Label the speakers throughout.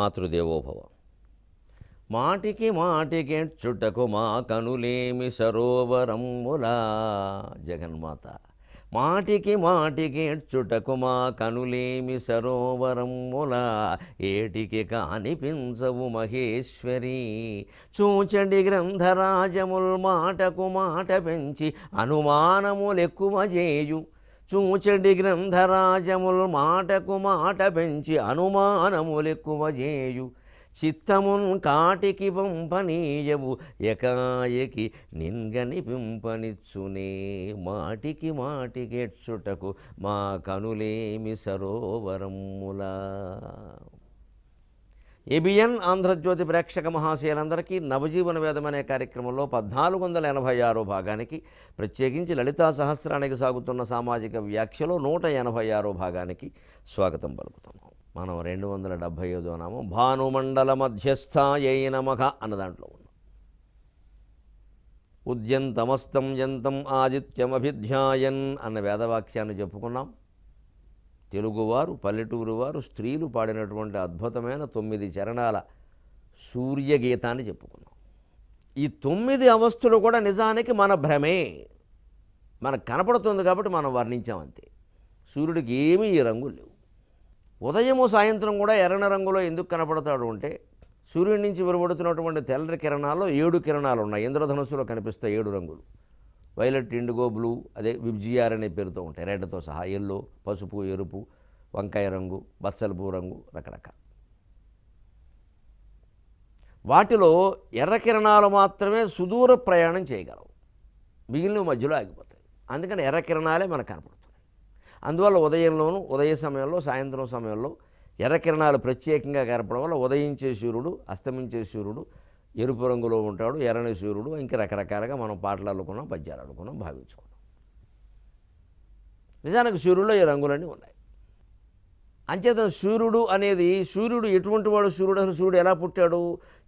Speaker 1: మాతృదేవోభవ. మాటికి మాటికెచ్చుటకు మా కనులేమి సరోవరమ్ములా. జగన్మాత మాటికి మాటికెచ్చుటకు మా కనులేమి సరోవరమ్ములా. ఏటికి కానిపించవు మహేశ్వరి. చూచండి గ్రంథరాజముల్ మాటకు మాట పెంచి అనుమానములెక్కువ చేయు. చూచండి గ్రంథరాజముల్ మాటకు మాట పెంచి అనుమానములెక్కువ చేయు. చిత్తమున్ కాటికి పంపనీయవు ఎకాయకి నిన్గని పింపనిచ్చునే. మాటికి మాటికెచ్చుటకు మా కనులేమి సరోవరమ్ములా. ఏబిఎన్ ఆంధ్రజ్యోతి ప్రేక్షక మహాశయులందరికీ నవజీవన వేదం అనే కార్యక్రమంలో 1486 భాగానికి, ప్రత్యేకించి లలితా సహస్రానికి సాగుతున్న సామాజిక వ్యాఖ్యలో 186 భాగానికి స్వాగతం పలుకుతున్నాం. మనం 275వ నామం భానుమండల మధ్యస్థాయై నమః అన్న దాంట్లో ఉన్నాం. ఉద్యంతమస్తం యంతం ఆదిత్యమభిధ్యాయన్ అన్న వేదవాక్యాన్ని చెప్పుకున్నాం. తెలుగువారు, పల్లెటూరు వారు, స్త్రీలు పాడినటువంటి అద్భుతమైన 9 చరణాల సూర్యగీతాన్ని చెప్పుకున్నాం. ఈ 9 అవస్థలు కూడా నిజానికి మన భ్రమే, మనకు కనపడుతుంది కాబట్టి మనం వర్ణించామంతే. సూర్యుడికి ఏమీ ఈ రంగులు లేవు. ఉదయము సాయంత్రం కూడా ఎర్రన రంగులో ఎందుకు కనపడతాడు అంటే, సూర్యుడి నుంచి వెలువడుతున్నటువంటి తెల్లటి కిరణాల్లో 7 కిరణాలు ఉన్నాయి. ఇంద్రధనుస్సులో కనిపిస్తాయి 7 రంగులు. వైలెట్, ఇండిగో, బ్లూ, అదే విబ్జిఆర్ అనే పేరుతో ఉంటాయి. రెడ్తో సహా ఎల్లో, పసుపు, ఎరుపు, వంకాయ రంగు, బత్సలపు రంగు, రకరకాల. వాటిలో ఎర్ర కిరణాలు మాత్రమే సుదూర ప్రయాణం చేయగలవు, మిగిలిన మధ్యలో ఆగిపోతాయి. అందుకని ఎర్ర కిరణాలే మనకు కనపడుతున్నాయి. అందువల్ల ఉదయంలోనూ, ఉదయ సమయంలో, సాయంత్రం సమయంలో ఎర్ర కిరణాలు ప్రత్యేకంగా కనపడడం వల్ల ఉదయించే సూర్యుడు, అస్తమించే సూర్యుడు ఎరుపు రంగులో ఉంటాడు, ఎర్రని సూర్యుడు. ఇంకా రకరకాలుగా మనం పాటలు అల్లుకున్నాం, పద్యాలు అల్లుకున్నాం, భావించుకున్నాం. నిజానికి సూర్యుడిలో ఈ రంగులన్నీ ఉన్నాయి. అంచేత సూర్యుడు అనేది, సూర్యుడు ఎటువంటి వాడు? సూర్యుడు అసలు సూర్యుడు ఎలా పుట్టాడు?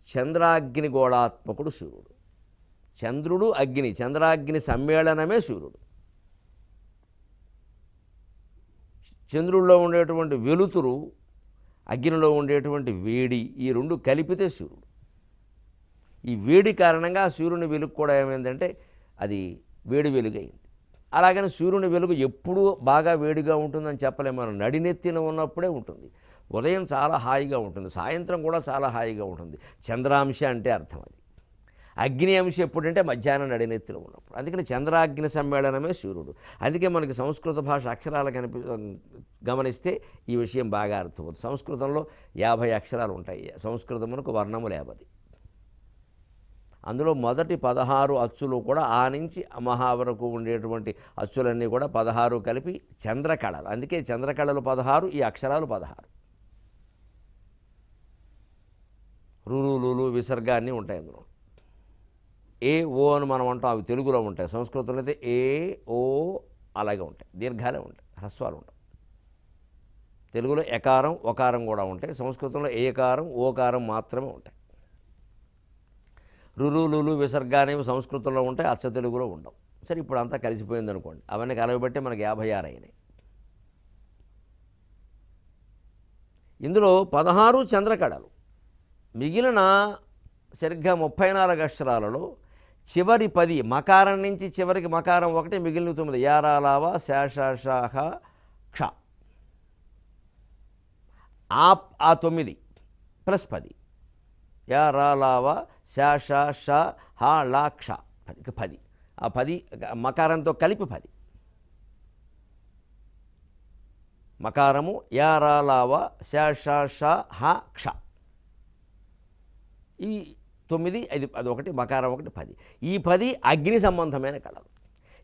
Speaker 1: చంద్రాగ్ని గోళాత్మకుడు సూర్యుడు. చంద్రుడు, అగ్ని, చంద్రాగ్ని సమ్మేళనమే సూర్యుడు. చంద్రుడిలో ఉండేటువంటి వెలుతురు, అగ్నిలో ఉండేటువంటి వేడి, ఈ రెండు కలిపితే సూర్యుడు. ఈ వేడి కారణంగా సూర్యుని వెలుగు కూడా ఏమైందంటే అది వేడి వెలుగైంది. అలాగని సూర్యుని వెలుగు ఎప్పుడూ బాగా వేడిగా ఉంటుందని చెప్పలేము. మనం నడినెత్తిన ఉన్నప్పుడే ఉంటుంది. ఉదయం చాలా హాయిగా ఉంటుంది, సాయంత్రం కూడా చాలా హాయిగా ఉంటుంది. చంద్రాంశ అంటే అర్థం అది. అగ్ని అంశ ఎప్పుడంటే మధ్యాహ్నం నడినెత్తిలో ఉన్నప్పుడు. అందుకని చంద్రాగ్ని సమ్మేళనమే సూర్యుడు. అందుకే మనకి సంస్కృత భాష అక్షరాలు గమనిస్తే ఈ విషయం బాగా అర్థమవుతుంది. సంస్కృతంలో 50 అక్షరాలు ఉంటాయి. సంస్కృతమునకు వర్ణములు 50. అందులో మొదటి 16 అచ్చులు కూడా ఆ నుంచి మహా వరకు ఉండేటువంటి అచ్చులన్నీ కూడా 16 కలిపి చంద్రకళలు. అందుకే చంద్రకళలు 16, ఈ అక్షరాలు 16. రులు, విసర్గ అన్నీ ఉంటాయి అందులో. ఏ, ఓ అని మనం అంటాం, అవి తెలుగులో ఉంటాయి. సంస్కృతంలో అయితే ఏ, ఓ అలాగే ఉంటాయి, దీర్ఘాలే ఉంటాయి, హ్రస్వాలు ఉంటాయి. తెలుగులో ఎకారం, ఒకారం కూడా ఉంటాయి. సంస్కృతంలో ఏకారం, ఓకారం మాత్రమే ఉంటాయి. రులు, విసర్గ అనేవి సంస్కృతంలో ఉంటాయి, అచ్చ తెలుగులో ఉండవు. సరే, ఇప్పుడు అంతా కలిసిపోయింది అనుకోండి. అవన్నీ కలవబట్టే మనకి 56 అయినాయి. ఇందులో 16 చంద్రకళలు. మిగిలిన సరిగ్గా 34 అక్షరాలలో చివరి 10, మకారం నుంచి చివరికి మకారం 1, మిగిలిన 9, యారాలావ, శేషాషాహ, క్ష. ఆ 9 ప్లస్ 10, యారాలావ, శేషాష, హ, లా, క్ష, 10. ఆ 10 మకారంతో కలిపి 10. మకారము యారాలావ, శేషాష, హ, క్ష. ఈ 9, అదొకటి, మకారం 1, 10. ఈ 10 అగ్ని సంబంధమైన కళలు.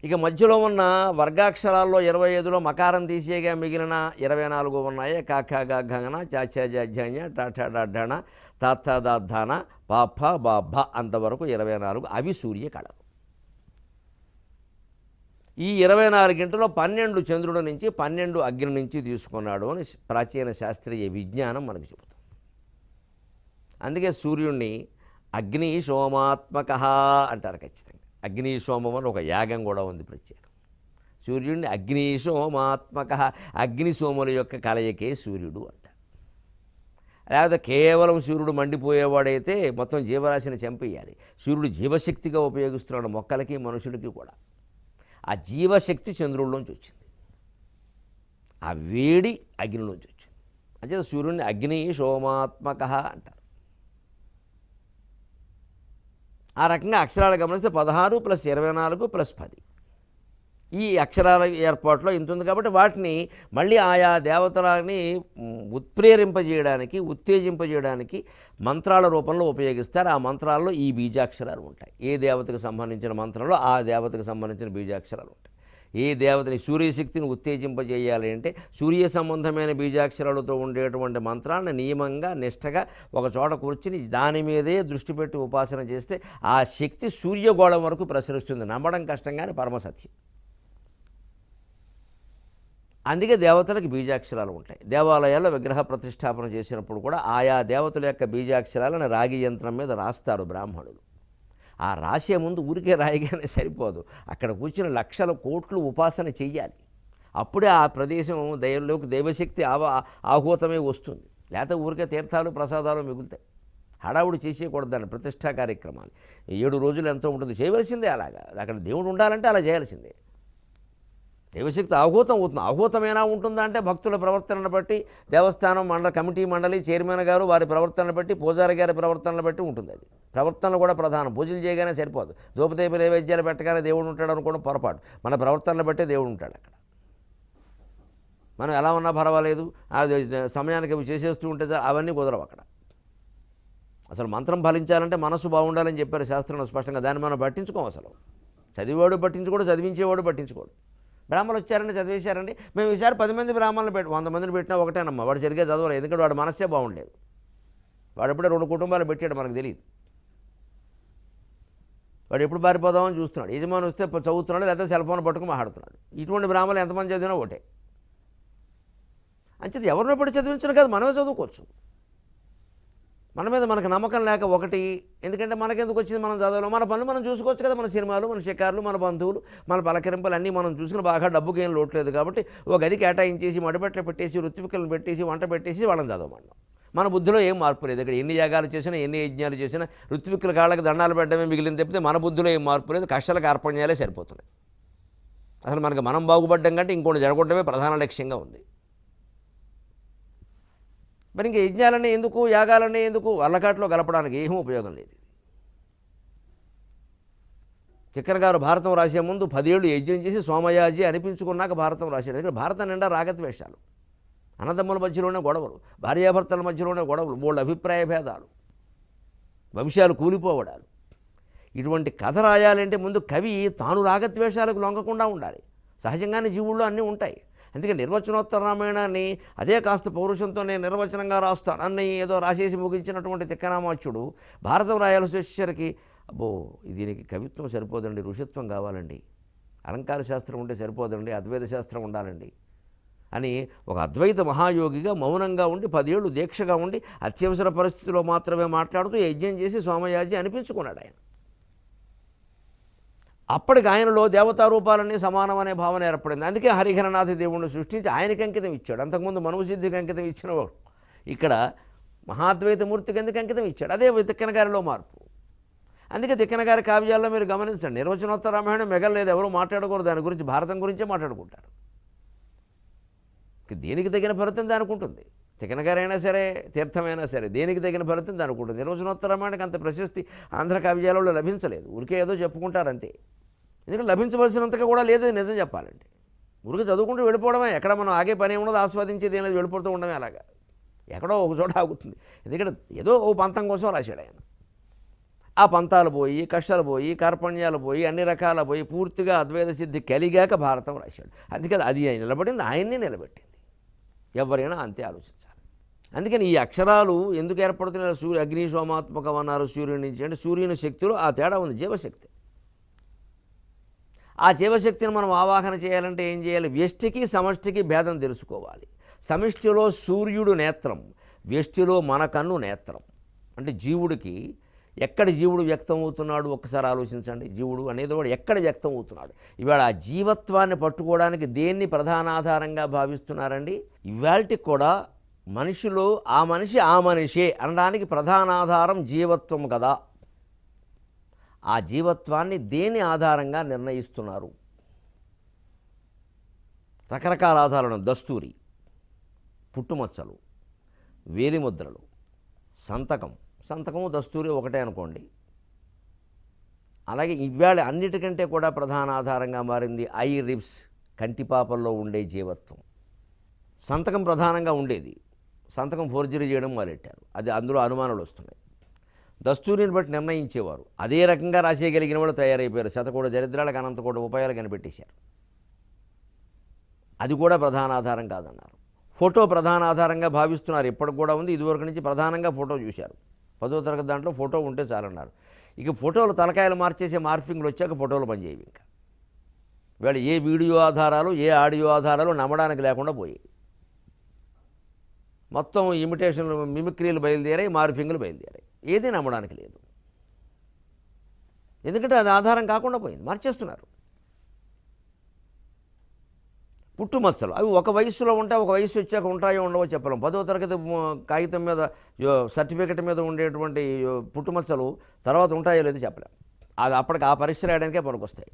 Speaker 1: ఇక మధ్యలో ఉన్న వర్గాక్షరాల్లో 25లో మకారం తీసేగా మిగిలిన 24 ఉన్నాయి. కాఖ, గఘన, చాచ, జ, టాఠ, డాఢణ, తాథ, దాధాన, పాఫ, బాభ అంతవరకు 24. అవి సూర్య కళలు. ఈ 24 గంటలో 12 చంద్రుడి నుంచి, 12 అగ్ని నుంచి తీసుకున్నాడు అని ప్రాచీన శాస్త్రీయ విజ్ఞానం మనకు చెబుతుంది. అందుకే సూర్యుడిని అగ్ని సోమాత్మక అంటారు ఖచ్చితంగా. అగ్ని సోమం అని ఒక యాగం కూడా ఉంది ప్రత్యేకం. సూర్యుడిని అగ్ని సోమాత్మక, అగ్ని సోముల యొక్క కలయికే సూర్యుడు అంటారు. లేకపోతే కేవలం సూర్యుడు మండిపోయేవాడైతే మొత్తం జీవరాశిని చంపేయాలి. సూర్యుడు జీవశక్తిగా ఉపయోగిస్తున్నాడు మొక్కలకి మనుషులకి కూడా. ఆ జీవశక్తి చంద్రుల్లోంచి వచ్చింది, ఆ వేడి అగ్నిలోంచి వచ్చింది. అంటే సూర్యుడిని అగ్ని సోమాత్మక అంటారు. ఆ రకంగా అక్షరాలు గమనిస్తే 16 + 24 + 10 ఈ అక్షరాల ఏర్పాట్లో ఇంత ఉంది. కాబట్టి వాటిని మళ్ళీ ఆయా దేవతలని ఉత్ప్రేరింపజేయడానికి, ఉత్తేజింపజేయడానికి మంత్రాల రూపంలో ఉపయోగిస్తారు. ఆ మంత్రాల్లో ఈ బీజాక్షరాలు ఉంటాయి. ఏ దేవతకు సంబంధించిన మంత్రంలో ఆ దేవతకు సంబంధించిన బీజాక్షరాలు ఉంటాయి. ఏ దేవతని సూర్యశక్తిని ఉత్తేజింపజేయాలి అంటే సూర్య సంబంధమైన బీజాక్షరాలతో ఉండేటువంటి మంత్రాన్ని నియమంగా నిష్టగా ఒక చోట కూర్చుని దాని మీదే దృష్టి పెట్టి ఉపాసన చేస్తే ఆ శక్తి సూర్యగోళం వరకు ప్రసరిస్తుంది. నమ్మడం కష్టంగానే పరమసత్యం. అందుకే దేవతలకు బీజాక్షరాలు ఉంటాయి. దేవాలయాల్లో విగ్రహ ప్రతిష్టాపన చేసినప్పుడు కూడా ఆయా దేవతల యొక్క బీజాక్షరాలను రాగి యంత్రం మీద రాస్తారు బ్రాహ్మణులు. ఆ రాసే ముందు ఊరికే రాయిగానే సరిపోదు, అక్కడ కూర్చుని లక్షల కోట్లు ఉపాసన చెయ్యాలి. అప్పుడే ఆ ప్రదేశం దైవశక్తి ఆహూతమే వస్తుంది. లేకపోతే ఊరికే తీర్థాలు ప్రసాదాలు మిగులుతాయి. హడావుడు చేసేయకూడదు దాన్ని. ప్రతిష్టా కార్యక్రమాలు 7 రోజులు ఎంతో ఉంటుంది, చేయవలసిందే. అలాగా అక్కడ దేవుడు ఉండాలంటే అలా చేయాల్సిందే. దైవశక్తి ఆహూతం అవుతుంది. ఆహూతమైనా ఉంటుందా అంటే భక్తుల ప్రవర్తనను బట్టి, దేవస్థానం కమిటీ మండలి చైర్మన్ గారు వారి ప్రవర్తనను బట్టి, పూజారి గారి ప్రవర్తనను బట్టి ఉంటుంది. అది ప్రవర్తనలు కూడా ప్రధానం. పూజలు చేయగానే సరిపోదు, ధూపదీప నైవేద్యాలు పెట్టగానే దేవుడు ఉంటాడు అనుకోవడం పొరపాటు. మన ప్రవర్తనను బట్టే దేవుడు ఉంటాడు అక్కడ. మనం ఎలా ఉన్నా పర్వాలేదు, అది సమయానికి అవి చేసేస్తూ ఉంటే అవన్నీ కుదరవు అక్కడ. అసలు మంత్రం ఫలించాలంటే మనసు బాగుండాలని చెప్పారు శాస్త్రంలో స్పష్టంగా. దాన్ని మనం పట్టించుకోం అసలు. చదివేవాడు పట్టించుకోడు, చదివించేవాడు పట్టించుకోడు. బ్రాహ్మణులు వచ్చారండి, చదివేశారండి. మేము ఈసారి 10 మంది బ్రాహ్మణులు 100 మందిని పెట్టినా ఒకటేనమ్మా, వాడు సరిగ్గా చదవలేదు. ఎందుకంటే వాడు మనస్సే బాగుండేది. వాడు ఎప్పుడే 2 కుటుంబాలు పెట్టాడు, మనకు తెలియదు. వాడు ఎప్పుడు పారిపోదామని చూస్తున్నాడు. యజమాని వస్తే చదువుతున్నాడు, లేకపోతే సెల్ ఫోన్ పట్టుకుని మాట్లాడుతున్నాడు. ఇటువంటి బ్రాహ్మణులు ఎంతమంది చదివినా ఒకటే. అంచేది ఎవరినో పెట్టి చదివించను కాదు, మనమే చదువుకోవచ్చు. మన మీద మనకు నమ్మకం లేక ఒకటి, ఎందుకంటే మనకెందుకు వచ్చింది మనం చదవలేం, మన పనులు మనం చూసుకోవచ్చు కదా. మన సినిమాలు, మన షికార్లు, మన బంధువులు, మన పలకరింపులు అన్నీ మనం చూసుకుని బాగా డబ్బుకి ఏం లోట్లేదు కాబట్టి ఒక గది కేటాయించేసి మడిబట్టలు పెట్టేసి ఋత్వికులను పెట్టేసి వంట పెట్టేసి వాళ్ళని చదవమన్నాం. మన బుద్ధిలో ఏం మార్పు లేదు. ఇక్కడ ఎన్ని యాగాలు చేసినా ఎన్ని యజ్ఞాలు చేసినా ఋత్వికుల కాళ్ళకి దండాలు పెట్టడమే మిగిలింది తప్పితే మన బుద్ధిలో ఏం మార్పు లేదు. కష్టాలకు అర్పణ్యాలే సరిపోతున్నాయి. అసలు మనకు మనం బాగుపడ్డం కంటే ఇంకోటి జరగొట్టడమే ప్రధాన లక్ష్యంగా ఉంది. మరి ఇంక యజ్ఞాలన్నీ ఎందుకు, యాగాలన్నీ ఎందుకు, వల్లకాట్లో గలపడానికి ఏమీ ఉపయోగం లేదు. చక్కెర గారు భారతం రాసే ముందు 10 ఏళ్ళు యజ్ఞం చేసి సోమయాజి అనిపించుకున్నాక భారతం రాశాడు. ఇక్కడ భారతం నిండా రాగద్వేషాలు, అన్నదమ్ముల మధ్యలోనే గొడవలు, భార్యాభర్తల మధ్యలోనే గొడవలు, 3 అభిప్రాయ భేదాలు, వంశాలు కూలిపోవడాలు. ఇటువంటి కథ రాయాలంటే ముందు కవి తాను రాగద్వేషాలకు లొంగకుండా ఉండాలి. సహజంగానే జీవుల్లో అన్నీ ఉంటాయి. అందుకే నిర్వచనోత్తర రామాయణాన్ని అదే కాస్త పౌరుషంతో నేను నిర్వచనంగా రాస్తాను అన్నీ ఏదో రాసేసి ముగించినటువంటి తిక్కనామాచ్యుడు భారతం రాయాల్సి వచ్చేసరికి అబ్బో దీనికి కవిత్వం సరిపోదండి, ఋషిత్వం కావాలండి, అలంకార శాస్త్రం ఉంటే సరిపోదండి, అద్వైత శాస్త్రం ఉండాలండి అని ఒక అద్వైత మహాయోగిగా మౌనంగా ఉండి 10 ఏళ్ళు దీక్షగా ఉండి అత్యవసర పరిస్థితిలో మాత్రమే మాట్లాడుతూ యజ్ఞం చేసి సోమయాజి అనిపించుకున్నాడు ఆయన. అప్పటికి ఆయనలో దేవతా రూపాలన్నీ సమానం అనే భావన ఏర్పడింది. అందుకే హరిహరనాథ దేవుణ్ణి సృష్టించి ఆయనకి అంకితం ఇచ్చాడు. అంతకుముందు మనుసిద్ధికి అంకితం ఇచ్చినవాడు ఇక్కడ మహాద్వైతమూర్తికి ఎందుకు అంకితం ఇచ్చాడు. అదే తిక్కన గారిలో మార్పు. అందుకే తిక్కన గారి కావ్యాల్లో మీరు గమనించండి, నిర్వచనోత్తర రామాయణం మిగలలేదు, ఎవరు మాట్లాడకూడదు దాని గురించి, భారతం గురించే మాట్లాడుకుంటారు. దేనికి తగిన ఫలితం దానికి ఉంటుంది. తిక్కన గారైనా సరే, తీర్థమైనా సరే, దేనికి తగిన ఫలితం దానికి ఉంటుంది. నిర్వచనోత్తర రామాయణకి అంత ప్రశస్తి ఆంధ్ర కావ్యాలలో లభించలేదు. ఊరికే ఏదో చెప్పుకుంటారు అంతే. ఎందుకంటే లభించవలసినంతగా కూడా లేదు నిజం చెప్పాలంటే. ఊరికి చదువుకుంటూ వెళ్ళిపోవడమే, ఎక్కడ మనం ఆగే పని ఉండదు, ఆస్వాదించేది అనేది వెళ్ళిపోతూ ఉండడమే. అలాగా ఎక్కడో ఒక చోట ఆగుతుంది. ఎందుకంటే ఏదో ఓ పంతం కోసం రాశాడు ఆయన. ఆ పంతాలు పోయి, కష్టాలు పోయి, కార్పణ్యాలు పోయి, అన్ని రకాల పోయి పూర్తిగా అద్వైత సిద్ధి కలిగాక భారతం రాశాడు. అందుకని అది నిలబడింది, ఆయన్ని నిలబెట్టింది. ఎవరైనా అంతే ఆలోచించాలి. అందుకని ఈ అక్షరాలు ఎందుకు ఏర్పడుతున్నాయి? సూర్య అగ్ని సోమాత్మకం అన్నారు సూర్యుడి నుంచి అంటే సూర్యుని శక్తిలో ఆ తేడా ఉంది, జీవశక్తి. ఆ జీవశక్తిని మనం ఆవాహన చేయాలంటే ఏం చేయాలి? వ్యష్టికి సమష్టికి భేదం తెలుసుకోవాలి. సమిష్టిలో సూర్యుడు నేత్రం, వ్యష్టిలో మన కన్ను నేత్రం. అంటే జీవుడికి ఎక్కడ జీవుడు వ్యక్తం అవుతున్నాడు ఒక్కసారి ఆలోచించండి. జీవుడు అనేది వాడు ఎక్కడ వ్యక్తం అవుతున్నాడు? ఇవాళ ఆ జీవత్వాన్ని పట్టుకోవడానికి దేన్ని ప్రధాన ఆధారంగా భావిస్తున్నారండి? ఇవాళకి కూడా మనిషిలో ఆ మనిషే అనడానికి ప్రధాన ఆధారం జీవత్వం కదా. ఆ జీవత్వాన్ని దేని ఆధారంగా నిర్ణయిస్తున్నారు? రకరకాల ఆధారాలు. దస్తూరి, పుట్టుమచ్చలు, వేలిముద్రలు, సంతకము దస్తూరి ఒకటే అనుకోండి. అలాగే ఇవాళ అన్నిటికంటే కూడా ప్రధాన ఆధారంగా మారింది ఐ రిబ్స్, కంటిపాపల్లో ఉండే జీవత్వం. సంతకం ప్రధానంగా ఉండేది, సంతకం ఫోర్జరీ చేయడం మొదలెట్టారు. అది అందులో అనుమానాలు వస్తున్నాయి. దస్తూరిని బట్టి నిర్ణయించేవారు. అదే రకంగా రాసేయగలిగిన వాళ్ళు తయారైపోయారు. శతకోటి దరిద్రాలకు అనంతకోటి ఉపాయాలు కనిపెట్టేశారు. అది కూడా ప్రధాన ఆధారం కాదన్నారు. ఫోటో ప్రధాన ఆధారంగా భావిస్తున్నారు. ఇప్పటికి కూడా ఉంది. ఇదివరకు నుంచి ప్రధానంగా ఫోటో చూశారు. 10వ తరగతి దాంట్లో ఫోటో ఉంటే చాలన్నారు. ఇక ఫోటోలు తలకాయలు మార్చేసే మార్ఫింగ్లు వచ్చాక ఫోటోలు పనిచేయవి. ఇంకా వీళ్ళు ఏ వీడియో ఆధారాలు ఏ ఆడియో ఆధారాలు నమ్మడానికి లేకుండా పోయాయి. మొత్తం ఇమిటేషన్లు, మిమిక్రీలు బయలుదేరాయి, మార్ఫింగ్లు బయలుదేరాయి. ఏదీ నమ్మడానికి లేదు. ఎందుకంటే అది ఆధారం కాకుండా పోయింది, మార్చేస్తున్నారు. పుట్టుమచ్చలు అవి ఒక వయస్సులో ఉంటాయి, ఒక వయసు వచ్చాక ఉంటాయో ఉండవో చెప్పలేం. 10వ తరగతి కాగితం మీద సర్టిఫికెట్ మీద ఉండేటువంటి పుట్టుమచ్చలు తర్వాత ఉంటాయో లేదో చెప్పలేం. అది అప్పటికి ఆ పరీక్ష రాయడానికే పనికొస్తాయి.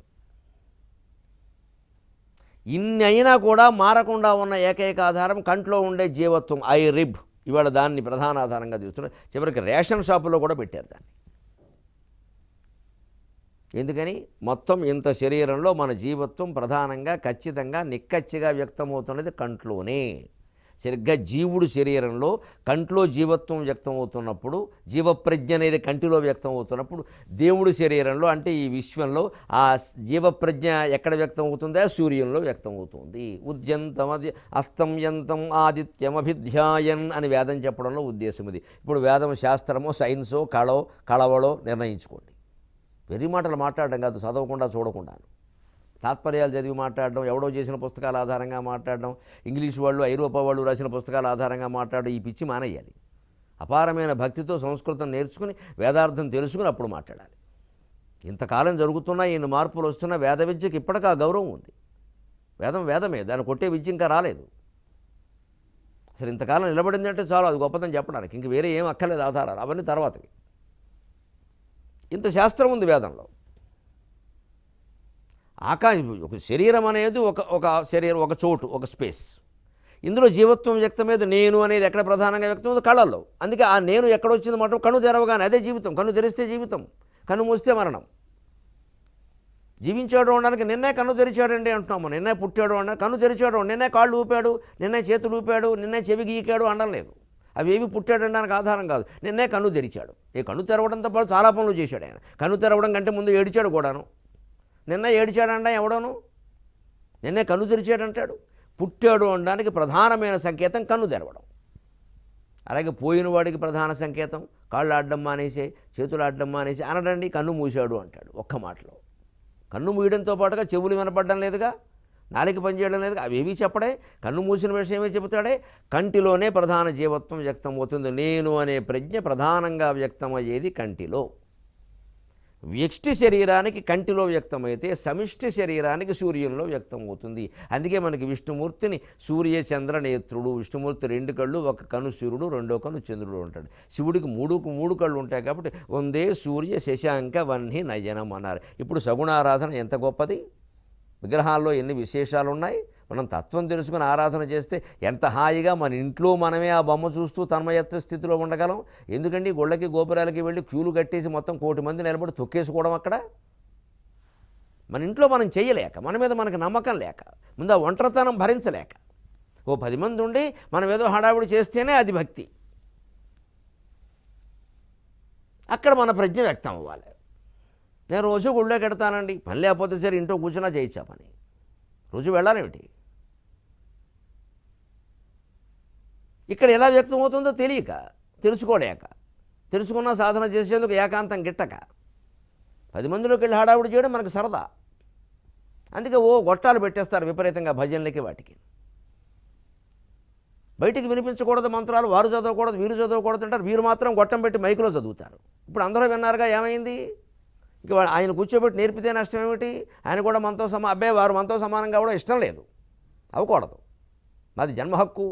Speaker 1: ఇన్ని అయినా కూడా మారకుండా ఉన్న ఏకైక ఆధారం కంట్లో ఉండే జీవత్వం, ఐ రిబ్. ఇవాళ దాన్ని ప్రధాన ఆధారంగా చూస్తున్నారు. చివరికి రేషన్ షాపులో కూడా పెట్టారు దాన్ని. ఎందుకని? మొత్తం ఇంత శరీరంలో మన జీవత్వం ప్రధానంగా ఖచ్చితంగా నిక్కచ్చిగా వ్యక్తమవుతున్నది కంట్లోనే. సరిగ్గా జీవుడు శరీరంలో కంట్లో జీవత్వం వ్యక్తమవుతున్నప్పుడు, జీవప్రజ్ఞ అనేది కంటిలో వ్యక్తమవుతున్నప్పుడు, దేవుడి శరీరంలో అంటే ఈ విశ్వంలో ఆ జీవప్రజ్ఞ ఎక్కడ వ్యక్తమవుతుందో సూర్యంలో వ్యక్తమవుతుంది. ఉద్యంతమది అస్తంయంతం ఆదిత్యమభిధ్యాయన్ అని వేదం చెప్పడంలో ఉద్దేశం ఇది. ఇప్పుడు వేదం శాస్త్రమో సైన్సో కళవడో నిర్ణయించుకోండి. వెర్రి మాటలు మాట్లాడడం కాదు, చదవకుండా చూడకుండా తాత్పర్యాలు చదివి మాట్లాడడం, ఎవడో చేసిన పుస్తకాల ఆధారంగా మాట్లాడడం, ఇంగ్లీష్ వాళ్ళు ఐరోపా వాళ్ళు రాసిన పుస్తకాల ఆధారంగా మాట్లాడడం, ఈ పిచ్చి మానేయాలి. అపారమైన భక్తితో సంస్కృతం నేర్చుకుని వేదార్థం తెలుసుకుని అప్పుడు మాట్లాడాలి. ఇంతకాలం జరుగుతున్నా ఇన్ని మార్పులు వస్తున్నా వేద విద్యకి ఇప్పటికీ ఆ గౌరవం ఉంది. వేదమే, దాన్ని కొట్టే విద్య ఇంకా రాలేదు. అసలు ఇంతకాలం నిలబడిందంటే చాలు, అది గొప్పదని చెప్పడానికి. ఇంక వేరే ఏం అక్కర్లేదు ఆధారాలు, అవన్నీ తర్వాతవి. ఇంత శాస్త్రం ఉంది వేదంలో. ఒక శరీరం అనేది ఒక చోటు, ఒక స్పేస్. ఇందులో జీవత్వం వ్యక్తమేది నేను అనేది ఎక్కడ ప్రధానంగా వ్యక్తమవుతుంది? కళల్లో. అందుకే ఆ నేను ఎక్కడొచ్చింది మాట కన్ను తెరవగానే అదే జీవితం. కన్ను తెరిస్తే జీవితం, కన్ను మూస్తే మరణం. జీవించాడు అనడానికి నిన్నే కన్ను తెరిచాడండి అంటున్నాము. నిన్నే పుట్టాడు అన్న, కన్ను తెరిచాడు, నిన్నే కాళ్ళు ఊపాడు, నిన్నే చేతులు ఊపాడు, నిన్నే చెవి గీకాడు అనలేదు. అవి ఏవి పుట్టాడనడానికి ఆధారం కాదు. నిన్నే కన్ను తెరిచాడు. ఈ కన్ను తెరవడంతో పాటు చాలా పనులు చేశాడు ఆయన. కన్ను తెరవడం కంటే ముందు ఏడిచాడు కూడాను. నిన్న ఏడిచాడంట ఎవడోను, నిన్నే కన్ను తెరిచాడంటాడు. పుట్టాడు అనడానికి ప్రధానమైన సంకేతం కన్ను తెరవడం. అలాగే పోయిన వాడికి ప్రధాన సంకేతం కాళ్ళు ఆడడం మానేసే, చేతులు ఆడడం మానేసి అనడండి, కన్ను మూశాడు అంటాడు ఒక్క మాటలో. కన్ను మూయడంతో పాటుగా చెవులు వినపడడం లేదుగా, నాలుక పనిచేయడం లేదుగా, అవేవి చెప్పడే. కన్ను మూసిన విషయమే చెబుతాడే. కంటిలోనే ప్రధాన జీవత్వం వ్యక్తమవుతుంది. నేను అనే ప్రజ్ఞ ప్రధానంగా వ్యక్తమయ్యేది కంటిలో. వ్యష్టి శరీరానికి కంటిలో వ్యక్తమైతే సమిష్టి శరీరానికి సూర్యంలో వ్యక్తమవుతుంది. అందుకే మనకి విష్ణుమూర్తిని సూర్య చంద్ర నేత్రుడు. విష్ణుమూర్తి 2 కళ్ళు, ఒక కన్ను సూర్యుడు, రెండో కన్ను చంద్రుడు ఉంటాడు. శివుడికి 3 కళ్ళు ఉంటాయి కాబట్టి వందే సూర్య శశాంక వహ్ని నయనం అన్నారు. ఇప్పుడు సగుణారాధన ఎంత గొప్పది! విగ్రహాల్లో ఎన్ని విశేషాలు ఉన్నాయి. మనం తత్వం తెలుసుకుని ఆరాధన చేస్తే ఎంత హాయిగా మన ఇంట్లో మనమే ఆ బొమ్మ చూస్తూ తన్మయత్వ స్థితిలో ఉండగలం. ఎందుకండి గుళ్ళకి గోపురాలకి వెళ్ళి క్యూలు కట్టేసి మొత్తం 1 కోటి మంది నిలబడి తొక్కేసుకోవడం అక్కడ? మన ఇంట్లో మనం చేయలేక, మన మీద మనకు నమ్మకం లేక, ముందు ఆ ఒంటరితనం భరించలేక, ఓ 10 మంది ఉండి మనం ఏదో హడావుడి చేస్తేనే అది భక్తి. అక్కడ మన ప్రజ్ఞ వ్యక్తం అవ్వాలి. నేను రోజు గుళ్ళోకి వెడతానండి, పని లేకపోతే సరే ఇంట్లో కూర్చున్నా చేయొచ్చా పని? రోజు వెళ్ళాలేమిటి? ఇక్కడ ఎలా వ్యక్తమవుతుందో తెలియక, తెలుసుకోలేక, తెలుసుకున్న సాధన చేసేందుకు ఏకాంతం గిట్టక 10 మందిలోకి వెళ్ళి హడావుడి చేయడం మనకు సరదా. అందుకే గొట్టాలు పెట్టేస్తారు విపరీతంగా భజనలకి వాటికి. బయటికి వినిపించకూడదు మంత్రాలు, వారు చదవకూడదు, వీరు చదవకూడదు అంటారు. వీరు మాత్రం గొట్టం పెట్టి మైకులో చదువుతారు. ఇప్పుడు అందరూ విన్నారుగా, ఏమైంది? ఇక ఆయన కూర్చోబెట్టి నేర్పితే నష్టం ఏమిటి? ఆయన కూడా మనతో అబ్బాయి వారు మనతో సమానంగా కూడా ఇష్టం లేదు, అవ్వకూడదు, మాది జన్మ హక్కు.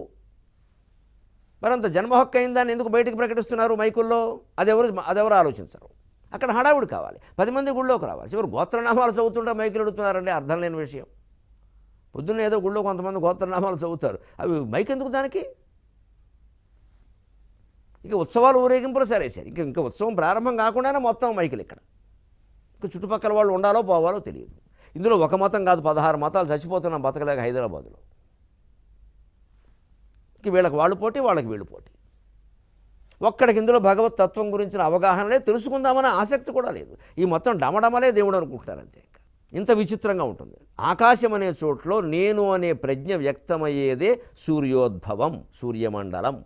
Speaker 1: మరంత జన్మ హక్కు అయిందాన్ని ఎందుకు బయటికి ప్రకటిస్తున్నారు మైకుల్లో? అదెవరు ఆలోచించరు. అక్కడ హడావుడి కావాలి, 10 మంది గుళ్ళోకి రావాలి. చివరి గోత్రనామాలు చదువుతుంటే మైకులు ఎడుతున్నారండి, అర్థం లేని విషయం. పొద్దున్న ఏదో గుళ్ళో కొంతమంది గోత్రనామాలు చదువుతారు, అవి మైక్ ఎందుకు దానికి? ఇక ఉత్సవాలు ఊరేగింపులు సరేసారు, ఇంకా ఉత్సవం ప్రారంభం కాకుండానే మొత్తం మైకులు ఇక్కడ. ఇంకా చుట్టుపక్కల వాళ్ళు ఉండాలో పోవాలో తెలియదు. ఇందులో ఒక మతం కాదు, 16 మతాలు చచ్చిపోతున్నాం బతకలేక హైదరాబాదులో. ఇంక వీళ్ళకి వాళ్ళు పోటీ, వాళ్ళకి వీళ్ళు పోటీ. ఒక్కడికి ఇందులో భగవత్ తత్వం గురించిన అవగాహన లేదు, తెలుసుకుందామనే ఆసక్తి కూడా లేదు. ఈ మొత్తం డమడమలే దేవుడు అనుకుంటున్నారు అంతే. ఇంకా ఇంత విచిత్రంగా ఉంటుంది. ఆకాశం అనే చోట్లో నేను అనే ప్రజ్ఞ వ్యక్తమయ్యేదే సూర్యోద్భవం, సూర్యమండలం.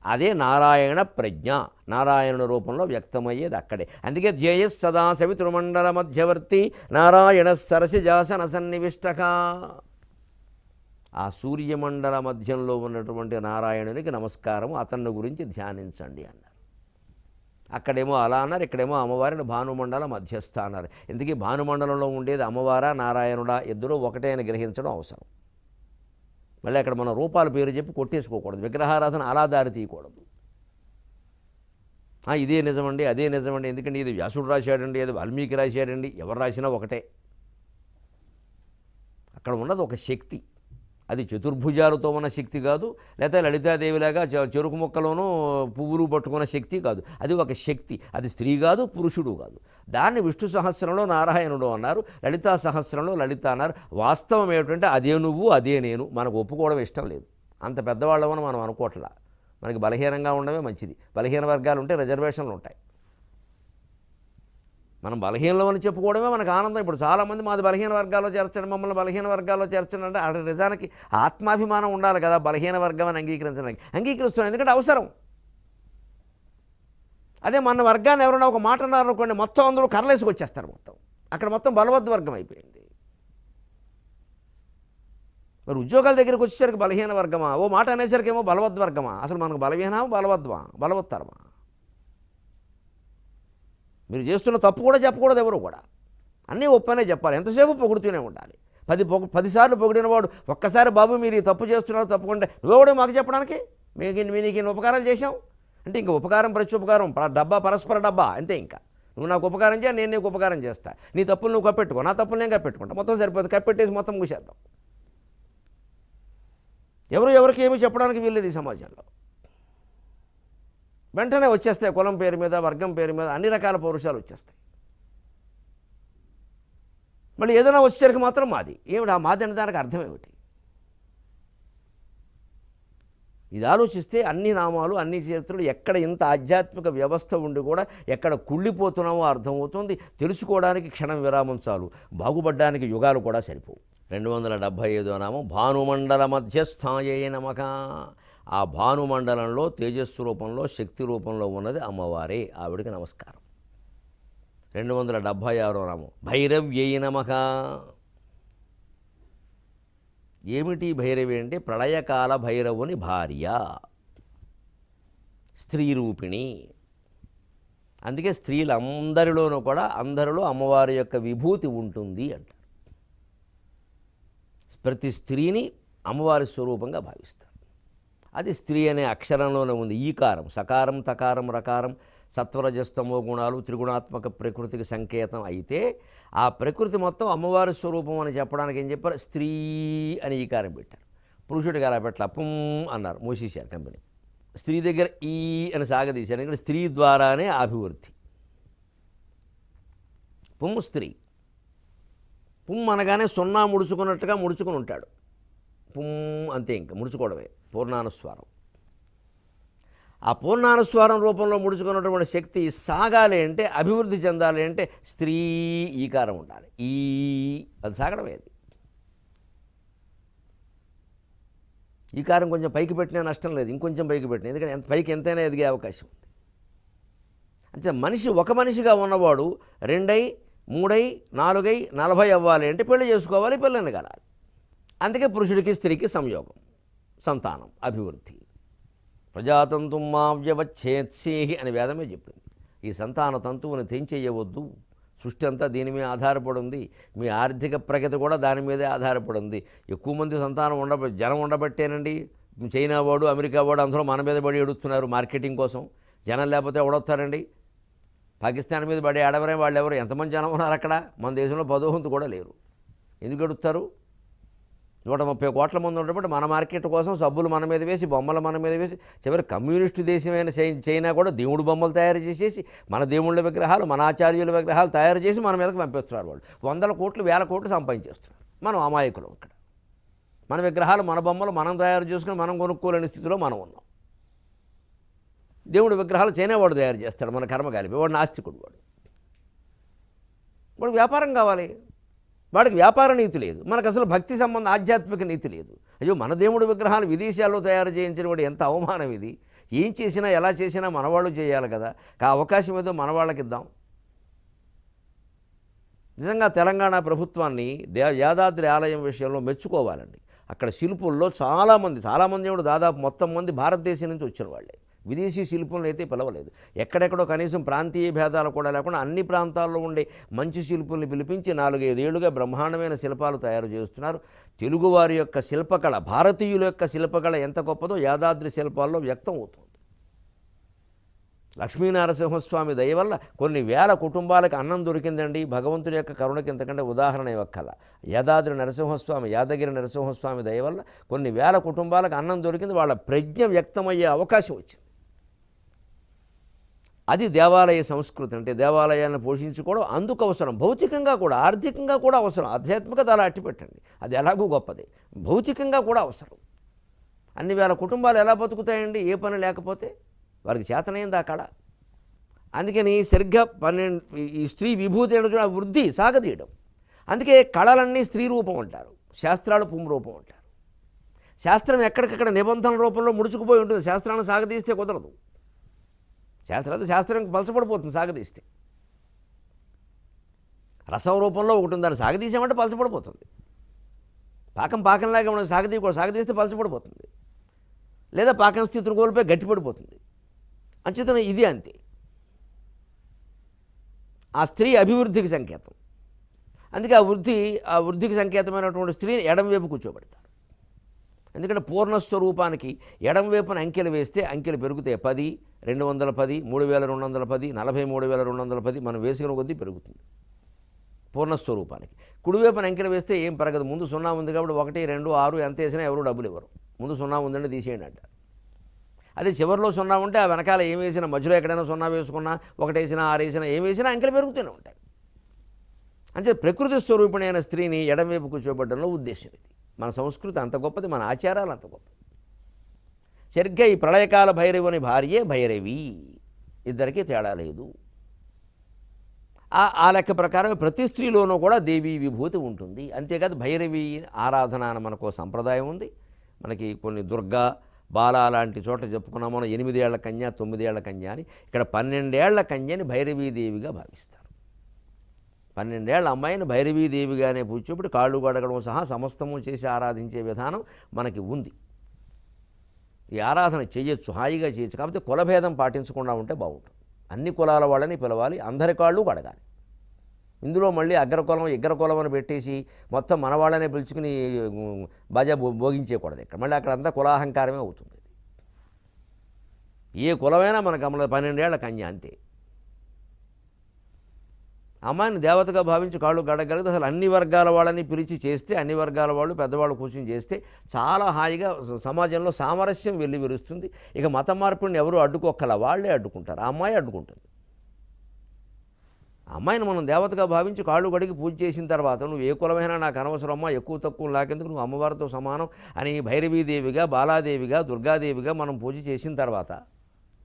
Speaker 1: అదే నారాయణ ప్రజ్ఞ, నారాయణుని రూపంలో వ్యక్తమయ్యేది అక్కడే. అందుకే ధ్యేయస్ సదా సవితృమండల మధ్యవర్తి నారాయణ సరసిజాసన సన్నివిష్టక. ఆ సూర్యమండల మధ్యంలో ఉన్నటువంటి నారాయణునికి నమస్కారము, అతన్ని గురించి ధ్యానించండి అన్నారు. అక్కడేమో అలా అన్నారు, ఇక్కడేమో అమ్మవారిని భానుమండల మధ్యస్థ అన్నారు. ఎందుకీ భానుమండలంలో ఉండేది అమ్మవారా నారాయణుడా, ఇద్దరూ ఒకటే అని గ్రహించడం అవసరం. మళ్ళీ అక్కడ మన రూపాల పేరు చెప్పి కొట్టేసుకోకూడదు, విగ్రహారాధన అలా దారి తీయకూడదు. ఇదే నిజమండి, అదే నిజమండి, ఎందుకంటే ఇది వ్యాసుడు రాశాడండి, అది వాల్మీకి రాశాడండి, ఎవరు రాసినా ఒకటే. అక్కడ ఉన్నది ఒక శక్తి, అది చతుర్భుజాలతో ఉన్న శక్తి కాదు, లేకపోతే లలితాదేవిలాగా చెరుకు మొక్కలోనూ పువ్వులు పట్టుకున్న శక్తి కాదు. అది ఒక శక్తి, అది స్త్రీ కాదు, పురుషుడు కాదు. దాన్ని విష్ణు సహస్రంలో నారాయణుడు అన్నారు, లలితా సహస్రంలో లలిత అన్నారు. వాస్తవం ఏమిటంటే అదే నువ్వు, అదే నేను. మనకు ఒప్పుకోవడం ఇష్టం లేదు, అంత పెద్దవాళ్ళమని మనం అనుకోవట్లా. మనకి బలహీనంగా ఉండడమే మంచిది. బలహీన వర్గాలు ఉంటే రిజర్వేషన్లు ఉంటాయి. మనం బలహీనలు అని చెప్పుకోవడమే మనకు ఆనందం. ఇప్పుడు చాలామంది మాది బలహీన వర్గాల్లో చేర్చండి, మమ్మల్ని బలహీన వర్గాల్లో చేర్చండి అంటే అక్కడ నిజానికి ఆత్మాభిమానం ఉండాలి కదా బలహీన వర్గం అని అంగీకరించడానికి. అంగీకరిస్తున్నాం ఎందుకంటే అవసరం. అదే మన వర్గాన్ని ఎవరైనా ఒక మాట అన్నారనుకోండి, మొత్తం అందరూ కర్రలేసుకు వచ్చేస్తారు. అక్కడ మొత్తం బలవద్వర్గం అయిపోయింది. మరి ఉద్యోగాల దగ్గరికి వచ్చేసరికి బలహీన వర్గమా, ఓ మాట అనేసరికి ఏమో బలవద్వర్గమా. అసలు మనకు బలహీనమా బలవత్తరమా? మీరు చేస్తున్న తప్పు కూడా చెప్పకూడదు, ఎవరు కూడా అన్నీ ఒప్పనే చెప్పాలి. ఎంతసేపు పొగుడుతూనే ఉండాలి. 10 సార్లు పొగిడిన వాడు ఒక్కసారి బాబు మీరు ఈ తప్పు చేస్తున్నారు తప్పుకుంటే నువ్వెవడో మాకు చెప్పడానికి, నీకు ఇన్ని ఉపకారాలు చేశాం అంటే ఇంకా ఉపకారం ప్రత్యుపకారం డబ్బా పరస్పర డబ్బా అంతే. ఇంకా నువ్వు నాకు ఉపకారం చేయ, నేను నీకు ఉపకారం చేస్తా. నీ తప్పులు నువ్వు కప్పెట్టుకో, నా తప్పులు నేను కప్పెట్టుకుంటా, మొత్తం సరిపోతుంది. కప్పెట్టేసి మొత్తం మూసేద్దాం. ఎవరికి ఏమీ చెప్పడానికి వీల్లేదు ఈ సమాజంలో. వెంటనే వచ్చేస్తాయి కులం పేరు మీద, వర్గం పేరు మీద అన్ని రకాల పౌరుషాలు వచ్చేస్తాయి. మళ్ళీ ఏదైనా వచ్చేసరికి మాత్రం మాది ఏమిటి, ఆ మాది అనే దానికి అర్థం ఏమిటి? ఇది ఆలోచిస్తే అన్ని నామాలు, అన్ని చరిత్రలు, ఎక్కడ ఇంత ఆధ్యాత్మిక వ్యవస్థ ఉండి కూడా ఎక్కడ కుళ్ళిపోతున్నామో అర్థమవుతుంది. తెలుసుకోవడానికి క్షణం విరామం చాలు, బాగుపడ్డానికి యుగాలు కూడా సరిపోవు. 275వ నామం భానుమండల మధ్యస్థాయే నమః. ఆ భానుమండలంలో తేజస్సు రూపంలో, శక్తి రూపంలో ఉన్నది అమ్మవారే, ఆవిడికి నమస్కారం. 276వ నామం భైరవ్యై నమః. ఏమిటి భైరవి అంటే ప్రళయకాల భైరవుని భార్య, స్త్రీ రూపిణి. అందుకే స్త్రీలందరిలోనూ కూడా అందరిలో అమ్మవారి యొక్క విభూతి ఉంటుంది అంటారు. ప్రతి స్త్రీని అమ్మవారి స్వరూపంగా భావిస్తారు. అది స్త్రీ అనే అక్షరంలోనే ఉంది. ఈకారం, సకారం, తకారం, రకారం, సత్వరజస్తమో గుణాలు త్రిగుణాత్మక ప్రకృతికి సంకేతం అయితే ఆ ప్రకృతి మొత్తం అమ్మవారి స్వరూపం అని చెప్పడానికి ఏం చెప్పారు, స్త్రీ అని ఈకారం పెట్టారు. పురుషుడికి అలా పెట్టాల, పుమ్ అన్నారు, మూసేశారు కంపెనీ. స్త్రీ దగ్గర ఈ అని సాగదీశారు, ఎందుకంటే స్త్రీ ద్వారానే అభివృద్ధి. పుమ్ స్త్రీ, పుమ్ అనగానే 0 ముడుచుకున్నట్టుగా ముడుచుకుని ఉంటాడు. పుమ్ అంతే, ఇంకా ముడుచుకోవడమే పూర్ణానుస్వారం. ఆ పూర్ణానుస్వారం రూపంలో ముడుచుకున్నటువంటి శక్తి సాగాలి అంటే, అభివృద్ధి చెందాలి అంటే స్త్రీ ఈకారం ఉండాలి. అది సాగడమే. అది ఈకారం కొంచెం పైకి పెట్టినా నష్టం లేదు, ఇంకొంచెం పైకి పెట్టినా, ఎందుకంటే పైకి ఎంతైనా ఎదిగే అవకాశం ఉంది. అంటే ఒక మనిషిగా ఉన్నవాడు 2 3 4 40 అవ్వాలి అంటే పెళ్లి చేసుకోవాలి, పిల్లని కనాలి. అందుకే పురుషుడికి స్త్రీకి సంయోగం, సంతానం, అభివృద్ధి. ప్రజాతంతుం మా వ్యవచ్ఛేత్సేహి అని వేదమే చెప్పింది. ఈ సంతాన తంతువుని తెంచేయవద్దు. సృష్టి అంతా దీని మీద ఆధారపడి ఉంది. మీ ఆర్థిక ప్రగతి కూడా దాని మీదే ఆధారపడి ఉంది. ఎక్కువ మంది సంతానం జనం ఉండబట్టేనండి చైనా వాడు, అమెరికా వాడు అందరూ మన మీద పడి ఏడుస్తున్నారు మార్కెటింగ్ కోసం. జనం లేకపోతే ఎవడొస్తారండి? పాకిస్తాన్ మీద పడి ఆడవరే వాళ్ళు ఎవరు? ఎంతమంది జనం ఉన్నారు అక్కడ? మన దేశంలో 10వ వంతు కూడా లేరు. ఎందుకు ఏడుస్తారు? 130 కోట్ల మంది ఉన్నప్పుడు మన మార్కెట్ కోసం సబ్బులు మన మీద వేసి, బొమ్మలు మన మీద వేసి, చివరి కమ్యూనిస్టు దేశమైన చైనా కూడా దేవుడు బొమ్మలు తయారు చేసేసి, మన దేవుళ్ళ విగ్రహాలు, మన ఆచార్యుల విగ్రహాలు తయారు చేసి మన మీదకి పంపిస్తున్నారు. వాళ్ళు 100 కోట్లు 1000 కోట్లు సంపాదించేస్తున్నారు. మనం అమాయకులం. ఇక్కడ మన విగ్రహాలు, మన బొమ్మలు మనం తయారు చేసుకుని మనం కొనుక్కోలేని స్థితిలో మనం ఉన్నాం. దేవుడి విగ్రహాలు చైనా వాడు తయారు చేస్తాడు. మన కర్మ కలిపి వాడు నాస్తికుడు. వాడు వ్యాపారం కావాలి. వాడికి వ్యాపార నీతి లేదు. మనకు అసలు భక్తి సంబంధ ఆధ్యాత్మిక నీతి లేదు. అయ్యో, మన దేవుడి విగ్రహాలు విదేశాల్లో తయారు చేయించిన వాడు ఎంత అవమానం ఇది. ఏం చేసినా ఎలా చేసినా మనవాళ్ళు చేయాలి కదా. అవకాశం ఏదో మనవాళ్ళకి ఇద్దాం. నిజంగా తెలంగాణ ప్రభుత్వాన్ని యాదాద్రి ఆలయం విషయంలో మెచ్చుకోవాలండి. అక్కడ శిల్పుల్లో చాలామంది కూడా దాదాపు మొత్తం మంది భారతదేశం నుంచి వచ్చిన వాళ్ళే. విదేశీ శిల్పులను అయితే పిలవలేదు. ఎక్కడెక్కడో కనీసం ప్రాంతీయ భేదాలు కూడా లేకుండా అన్ని ప్రాంతాల్లో ఉండే మంచి శిల్పుల్ని పిలిపించి 4-5 ఏళ్లుగా బ్రహ్మాండమైన శిల్పాలు తయారు చేస్తున్నారు. తెలుగువారి యొక్క శిల్పకళ, భారతీయుల యొక్క శిల్పకళ ఎంత గొప్పదో యాదాద్రి శిల్పాల్లో వ్యక్తం అవుతుంది. లక్ష్మీనరసింహస్వామి దయ వల్ల కొన్ని వేల కుటుంబాలకు అన్నం దొరికిందండి. భగవంతుడి యొక్క కరుణకి ఇంతకంటే ఉదాహరణ ఇవ్వక్కల. యాదాద్రి నరసింహస్వామి, యాదగిరి నరసింహస్వామి దయ వల్ల కొన్ని వేల కుటుంబాలకు అన్నం దొరికింది. వాళ్ళ ప్రజ్ఞ వ్యక్తమయ్యే అవకాశం వచ్చింది. అది దేవాలయ సంస్కృతి అంటే. దేవాలయాలను పోషించుకోవడం అందుకు అవసరం. భౌతికంగా కూడా, ఆర్థికంగా కూడా అవసరం. ఆధ్యాత్మికత అలా అట్టిపెట్టండి, అది ఎలాగూ గొప్పది. భౌతికంగా కూడా అవసరం. అన్ని వేల కుటుంబాలు ఎలా బతుకుతాయండి ఏ పని లేకపోతే? వారికి చేతనైంది ఆ కళ. అందుకని సరిగ్గా ఈ స్త్రీ విభూతి అంటే వృద్ధి సాగదీయడం. అందుకే కళలన్నీ స్త్రీ రూపం అంటారు, శాస్త్రాలు పుంరూపం అంటారు. శాస్త్రం ఎక్కడికక్కడ నిబంధనల రూపంలో ముడుచుకుపోయి ఉంటుంది. శాస్త్రాన్ని సాగదీస్తే కుదరదు. శాస్త్రం పలచబడిపోతుంది సాగదీస్తే. రసం రూపంలో ఒకటి ఉంది, దాన్ని సాగదీసామంటే పలచబడిపోతుంది. పాకంలాగా మనం సాగదీస్తే పలచబడిపోతుంది. లేదా పాకం స్థితిని కోల్పోయి గట్టిపడిపోతుంది. అంచేతన ఇది అంతే. ఆ స్త్రీ అభివృద్ధికి సంకేతం. అందుకే ఆ వృద్ధికి సంకేతమైనటువంటి స్త్రీని ఎడంవైపు కూర్చోబెడతారు. ఎందుకంటే పూర్ణస్వరూపానికి ఎడంవైపున అంకెలు వేస్తే అంకెలు పెరుగుతాయి. 10, 210, 3210, 43,210 మనం వేసుకున్న కొద్దీ పెరుగుతుంది పూర్ణస్వరూపానికి. కుడివైపున అంకెలు వేస్తే ఏం పెరగదు. ముందు 0 ఉంది కాబట్టి 1, 2, 6 ఎంత వేసినా ఎవరు డబ్బులు ఇవ్వరు. ముందు 0 ఉందంటే తీసేయండి అంటారు. అదే చివరిలో 0 ఉంటే ఆ వెనకాల ఏం వేసినా, మధ్యలో ఎక్కడైనా 0 వేసుకున్నా, 1 వేసినా, 6 వేసినా, ఏం వేసినా అంకెలు పెరుగుతూనే ఉంటాయి. అంటే ప్రకృతి స్వరూపిణైన స్త్రీని ఎడంవైపు కూర్చోబెట్టడంలో ఉద్దేశం ఇది. మన సంస్కృతి అంత గొప్పది, మన ఆచారాలు అంత గొప్పది. సరిగ్గా ఈ ప్రళయకాల భైరవుని భార్యే భైరవి. ఇద్దరికీ తేడా లేదు. ఆ లెక్క ప్రకారం ప్రతి స్త్రీలోనూ కూడా దేవీ విభూతి ఉంటుంది. అంతేకాదు భైరవి ఆరాధన అని మనకు సంప్రదాయం ఉంది. మనకి కొన్ని దుర్గా, బాల లాంటి చోట్ల చెప్పుకున్నాము. 8 ఏళ్ల కన్య, 9 ఏళ్ల కన్య అని. ఇక్కడ 12 ఏళ్ల కన్యని భైరవీదేవిగా భావిస్తారు. 12 ఏళ్ల అమ్మాయిని భైరవీదేవిగానే పూడ్చేప్పుడు కాళ్ళు గడగడం సహా సమస్తము చేసి ఆరాధించే విధానం మనకి ఉంది. ఈ ఆరాధన చేయొచ్చు, హాయిగా చేయొచ్చు. కాకపోతే కులభేదం పాటించకుండా ఉంటే బాగుంటుంది. అన్ని కులాల వాళ్ళని పిలవాలి, అందరి కాళ్ళు కడగాలి. ఇందులో మళ్ళీ అగ్రకులం ఇగ్రకులం అని పెట్టేసి మొత్తం మన వాళ్ళనే పిలుచుకుని బాజా భోగించేయకూడదు. ఇక్కడ మళ్ళీ అక్కడ అంతా కులాహంకారమే అవుతుంది. ఏ కులమైనా మనకు 12 ఏళ్ల కన్య అంతే. అమ్మాయిని దేవతగా భావించి కాళ్ళు గడగలిగితే అసలు అన్ని వర్గాల వాళ్ళని పిలిచి చేస్తే, అన్ని వర్గాల వాళ్ళు పెద్దవాళ్ళు కూర్చొని చేస్తే చాలా హాయిగా సమాజంలో సామరస్యం వెల్లివిరుస్తుంది. ఇక మత మార్పుని ఎవరు అడ్డుకోక్కల, వాళ్ళే అడ్డుకుంటారు. ఆ అమ్మాయి అడ్డుకుంటుంది. అమ్మాయిని మనం దేవతగా భావించి కాళ్ళు గడిగి పూజ చేసిన తర్వాత నువ్వు ఏ కులమైనా నాకు అనవసరం అమ్మా, ఎక్కువ తక్కువ నాకెందుకు, నువ్వు అమ్మవారితో సమానం అని భైరవీదేవిగా, బాలాదేవిగా, దుర్గాదేవిగా మనం పూజ చేసిన తర్వాత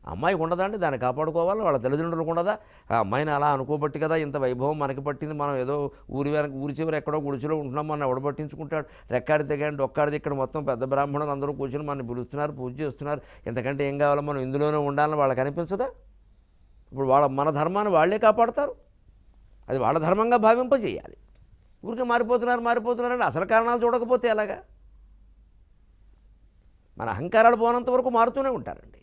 Speaker 1: అమ్మాయికి ఉండదా అండి? దాన్ని కాపాడుకోవాలి. వాళ్ళ తల్లిదండ్రులకు ఉండదా? ఆ అమ్మాయిని అలా అనుకోబట్టి కదా ఇంత వైభవం మనకి పట్టింది. మనం ఏదో ఊరి చివరి ఎక్కడో గుడిచిలో ఉంటున్నాం, మనం ఎవడ పట్టించుకుంటాడు. రెక్కాడితే కానీ డొక్కాడితే ఇక్కడ మొత్తం పెద్ద బ్రాహ్మణులు అందరూ కూర్చొని మనం పిలుస్తున్నారు, పూజ చేస్తున్నారు. ఎంతకంటే ఏం కావాలో మనం ఇందులోనే ఉండాలని వాళ్ళకి అనిపించదా? ఇప్పుడు మన ధర్మాన్ని వాళ్ళే కాపాడతారు. అది వాళ్ళ ధర్మంగా భావింపజేయాలి. ఊరికే మారిపోతున్నారంటే అసలు కారణాలు చూడకపోతే ఎలాగా? మన అహంకారాలు పోనంత వరకు మారుతూనే ఉంటారండి.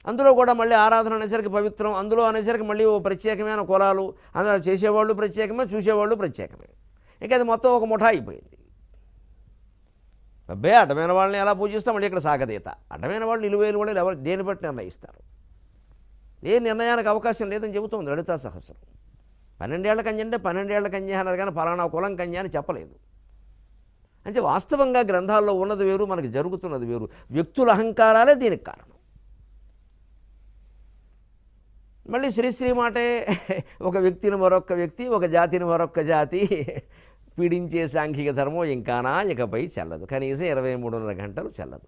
Speaker 1: అందులో కూడా మళ్ళీ ఆరాధన అనేసరికి పవిత్రం, అందులో అనేసరికి మళ్ళీ ఓ ప్రత్యేకమైన కులాలు, అందులో చేసేవాళ్ళు ప్రత్యేకమే, చూసేవాళ్ళు ప్రత్యేకమే. ఇంకా అది మొత్తం ఒక ముఠా అయిపోయింది. అబ్బాయి అడ్డమైన వాళ్ళని ఎలా పూజిస్తాం, మళ్ళీ ఇక్కడ సాగదీత. అడ్డమైన వాళ్ళు నిలువేలు వాళ్ళు ఎవరు దేని బట్టి నిర్ణయిస్తారు? ఏ నిర్ణయానికి అవకాశం లేదని చెబుతోంది లలితా సహస్రం. 12 ఏళ్ల కన్య అంటే 12 ఏళ్ల కన్య అన్నారు, కానీ ఫలానా కులం కన్య అని చెప్పలేదు. అంటే వాస్తవంగా గ్రంథాల్లో ఉన్నది వేరు, మనకి జరుగుతున్నది వేరు. వ్యక్తుల అహంకారాలే దీనికి కారణం. మళ్ళీ శ్రీశ్రీ మాటే, ఒక వ్యక్తిని మరొక వ్యక్తి, ఒక జాతిని మరొక జాతి పీడించే సాంఘిక ధర్మం ఇంకానా ఇకపై చెల్లదు, కనీసం 23.5 గంటలు చెల్లదు.